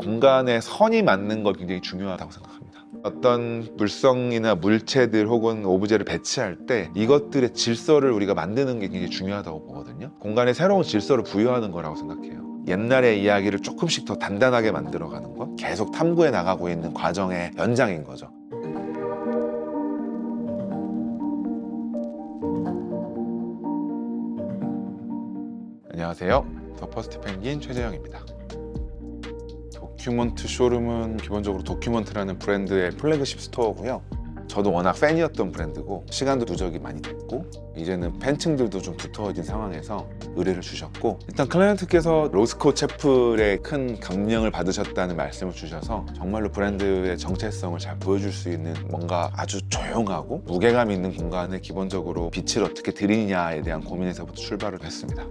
공간의 선이 맞는 거 굉장히 중요하다고 생각합니다. 어떤 물성이나 물체들 혹은 오브제를 배치할 때 이것들의 질서를 우리가 만드는 게 굉장히 중요하다고 보거든요. 공간에 새로운 질서를 부여하는 거라고 생각해요. 옛날의 이야기를 조금씩 더 단단하게 만들어가는 것, 계속 탐구해 나가고 있는 과정의 연장인 거죠. 안녕하세요. 더 퍼스트 펭귄 최재영입니다. 도큐먼트 쇼룸은 기본적으로 도큐먼트라는 브랜드의 플래그십 스토어고요. 저도 워낙 팬이었던 브랜드고 시간도 누적이 많이 됐고 이제는 팬층들도 좀 두터워진 상황에서 의뢰를 주셨고, 일단 클라이언트께서 로스코 채플에 큰 감명을 받으셨다는 말씀을 주셔서 정말로 브랜드의 정체성을 잘 보여줄 수 있는 뭔가 아주 조용하고 무게감 있는 공간에 기본적으로 빛을 어떻게 드리냐에 대한 고민에서부터 출발을 했습니다.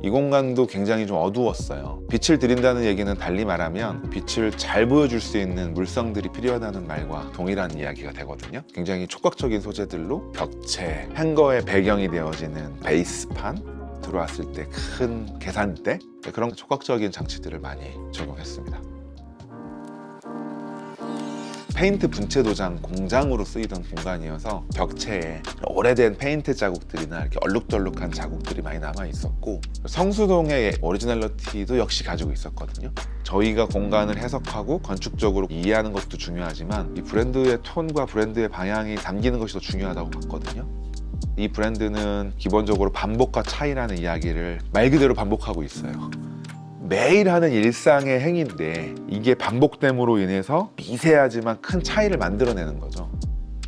이 공간도 굉장히 좀 어두웠어요. 빛을 드린다는 얘기는 달리 말하면 빛을 잘 보여줄 수 있는 물성들이 필요하다는 말과 동일한 이야기가 되거든요. 굉장히 촉각적인 소재들로 벽체, 행거의 배경이 되어지는 베이스판, 들어왔을 때 큰 계산대, 그런 촉각적인 장치들을 많이 적용했습니다. 페인트 분체 도장 공장으로 쓰이던 공간이어서 벽체에 오래된 페인트 자국들이나 이렇게 얼룩덜룩한 자국들이 많이 남아 있었고, 성수동의 오리지널리티도 역시 가지고 있었거든요. 저희가 공간을 해석하고 건축적으로 이해하는 것도 중요하지만 이 브랜드의 톤과 브랜드의 방향이 담기는 것이 더 중요하다고 봤거든요. 이 브랜드는 기본적으로 반복과 차이라는 이야기를 말 그대로 반복하고 있어요. 매일 하는 일상의 행위인데 이게 반복됨으로 인해서 미세하지만 큰 차이를 만들어내는 거죠.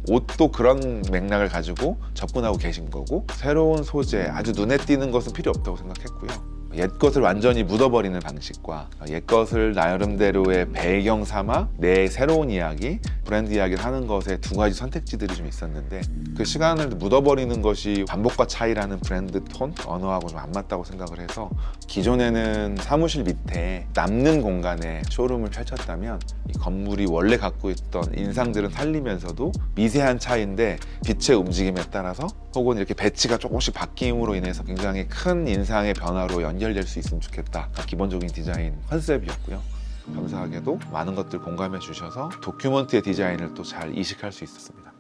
옷도 그런 맥락을 가지고 접근하고 계신 거고, 새로운 소재, 아주 눈에 띄는 것은 필요 없다고 생각했고요. 옛 것을 완전히 묻어버리는 방식과 옛 것을 나름대로의 배경 삼아 내 새로운 이야기, 브랜드 이야기를 하는 것에 두 가지 선택지들이 좀 있었는데, 그 시간을 묻어버리는 것이 반복과 차이라는 브랜드 톤, 언어하고 좀 안 맞다고 생각을 해서 기존에는 사무실 밑에 남는 공간에 쇼룸을 펼쳤다면 이 건물이 원래 갖고 있던 인상들은 살리면서도 미세한 차이인데 빛의 움직임에 따라서 혹은 이렇게 배치가 조금씩 바뀜으로 인해서 굉장히 큰 인상의 변화로 연결될 수 있으면 좋겠다. 기본적인 디자인 컨셉이었고요. 감사하게도 많은 것들 공감해 주셔서 도큐먼트의 디자인을 또 잘 이식할 수 있었습니다.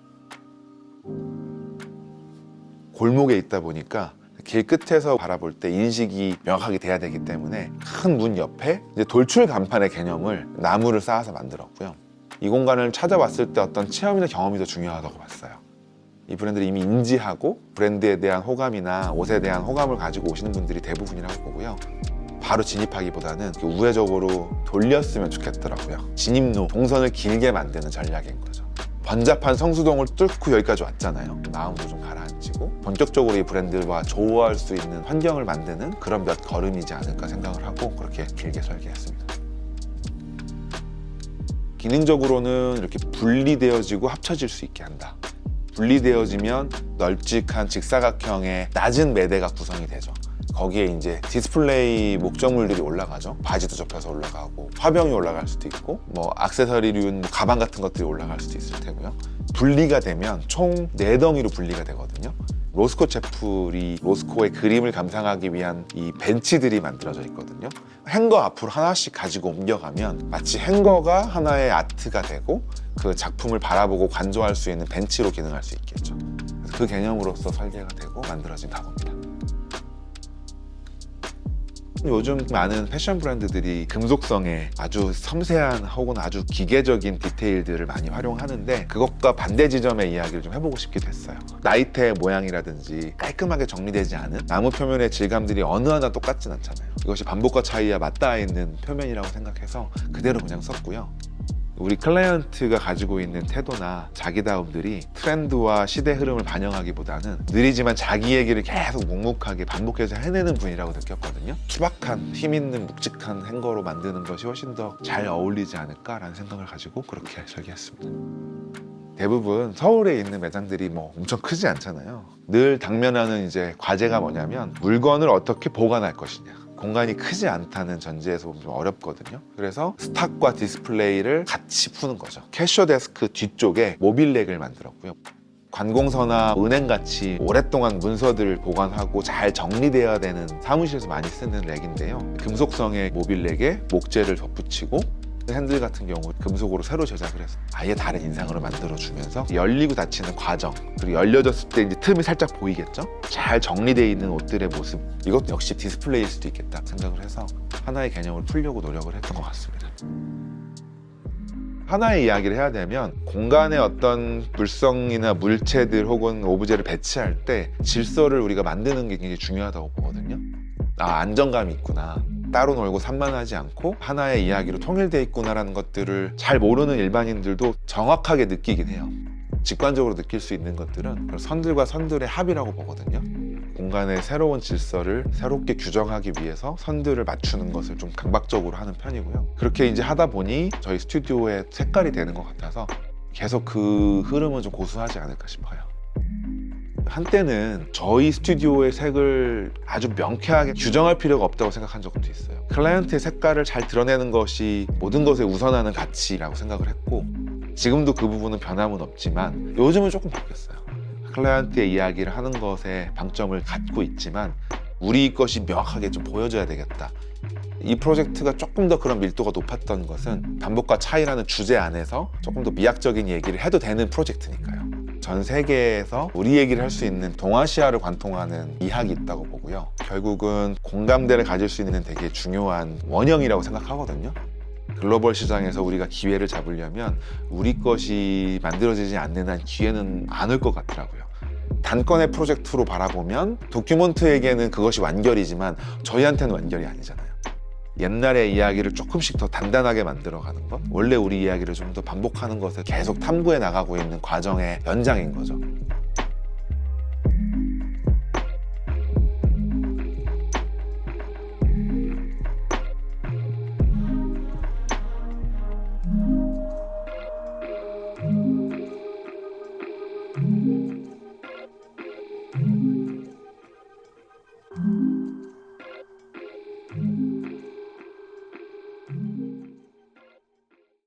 골목에 있다 보니까 길 끝에서 바라볼 때 인식이 명확하게 돼야 되기 때문에 큰 문 옆에 이제 돌출 간판의 개념을 나무를 쌓아서 만들었고요. 이 공간을 찾아왔을 때 어떤 체험이나 경험이 더 중요하다고 봤어요. 이 브랜드를 이미 인지하고 브랜드에 대한 호감이나 옷에 대한 호감을 가지고 오시는 분들이 대부분이라고 보고요. 바로 진입하기보다는 우회적으로 돌렸으면 좋겠더라고요. 진입로, 동선을 길게 만드는 전략인 거죠. 번잡한 성수동을 뚫고 여기까지 왔잖아요. 마음도 좀 가라앉히고 본격적으로 이 브랜드와 조화할 수 있는 환경을 만드는 그런 몇 걸음이지 않을까 생각을 하고 그렇게 길게 설계했습니다. 기능적으로는 이렇게 분리되어지고 합쳐질 수 있게 한다. 분리되어지면 널찍한 직사각형의 낮은 매대가 구성이 되죠. 거기에 이제 디스플레이 목적물들이 올라가죠. 바지도 접혀서 올라가고 화병이 올라갈 수도 있고 뭐 액세서리류, 가방 같은 것들이 올라갈 수도 있을 테고요. 분리가 되면 총 4덩이로 분리가 되거든요. 로스코 채플이 로스코의 그림을 감상하기 위한 이 벤치들이 만들어져 있거든요. 행거 앞으로 하나씩 가지고 옮겨가면 마치 행거가 하나의 아트가 되고 그 작품을 바라보고 관조할 수 있는 벤치로 기능할 수 있겠죠. 그 개념으로서 설계가 되고 만들어진 가구입니다. 요즘 많은 패션 브랜드들이 금속성에 아주 섬세한 혹은 아주 기계적인 디테일들을 많이 활용하는데, 그것과 반대 지점의 이야기를 좀 해보고 싶기도 했어요. 나이테의 모양이라든지 깔끔하게 정리되지 않은 나무 표면의 질감들이 어느 하나 똑같진 않잖아요. 이것이 반복과 차이와 맞닿아 있는 표면이라고 생각해서 그대로 그냥 썼고요. 우리 클라이언트가 가지고 있는 태도나 자기다움들이 트렌드와 시대 흐름을 반영하기보다는 느리지만 자기 얘기를 계속 묵묵하게 반복해서 해내는 분이라고 느꼈거든요. 투박한 힘있는 묵직한 행거로 만드는 것이 훨씬 더 잘 어울리지 않을까라는 생각을 가지고 그렇게 설계했습니다. 대부분 서울에 있는 매장들이 뭐 엄청 크지 않잖아요. 늘 당면하는 이제 과제가 뭐냐면 물건을 어떻게 보관할 것이냐. 공간이 크지 않다는 전제에서 보면 좀 어렵거든요. 그래서 스탁과 디스플레이를 같이 푸는 거죠. 캐셔 데스크 뒤쪽에 모빌렉을 만들었고요. 관공서나 은행같이 오랫동안 문서들을 보관하고 잘 정리되어야 되는 사무실에서 많이 쓰는 렉인데요. 금속성의 모빌렉에 목재를 덧붙이고 핸들 같은 경우 금속으로 새로 제작을 해서 아예 다른 인상으로 만들어주면서 열리고 닫히는 과정, 그리고 열려졌을 때 이제 틈이 살짝 보이겠죠? 잘 정리되어 있는 옷들의 모습, 이것도 역시 디스플레이일 수도 있겠다 생각을 해서 하나의 개념을 풀려고 노력을 했던 것 같습니다. 하나의 이야기를 해야 되면 공간에 어떤 물성이나 물체들 혹은 오브제를 배치할 때 질서를 우리가 만드는 게 굉장히 중요하다고 보거든요. 안정감이 있구나, 따로 놀고 산만하지 않고 하나의 이야기로 통일되어 있구나라는 것들을 잘 모르는 일반인들도 정확하게 느끼긴 해요. 직관적으로 느낄 수 있는 것들은 선들과 선들의 합이라고 보거든요. 공간의 새로운 질서를 새롭게 규정하기 위해서 선들을 맞추는 것을 좀 강박적으로 하는 편이고요. 그렇게 이제 하다 보니 저희 스튜디오의 색깔이 되는 것 같아서 계속 그 흐름은 좀 고수하지 않을까 싶어요. 한때는 저희 스튜디오의 색을 아주 명쾌하게 규정할 필요가 없다고 생각한 적도 있어요. 클라이언트의 색깔을 잘 드러내는 것이 모든 것에 우선하는 가치라고 생각을 했고, 지금도 그 부분은 변함은 없지만 요즘은 조금 바뀌었어요. 클라이언트의 이야기를 하는 것에 방점을 갖고 있지만 우리 것이 명확하게 좀 보여줘야 되겠다. 이 프로젝트가 조금 더 그런 밀도가 높았던 것은 반복과 차이라는 주제 안에서 조금 더 미학적인 얘기를 해도 되는 프로젝트니까요. 전 세계에서 우리 얘기를 할 수 있는 동아시아를 관통하는 이학이 있다고 보고요. 결국은 공감대를 가질 수 있는 되게 중요한 원형이라고 생각하거든요. 글로벌 시장에서 우리가 기회를 잡으려면 우리 것이 만들어지지 않는 한 기회는 안 올 것 같더라고요. 단건의 프로젝트로 바라보면 도큐먼트에게는 그것이 완결이지만 저희한테는 완결이 아니잖아요. 옛날의 이야기를 조금씩 더 단단하게 만들어가는 것, 원래 우리 이야기를 좀 더 반복하는 것을 계속 탐구해 나가고 있는 과정의 연장인 거죠.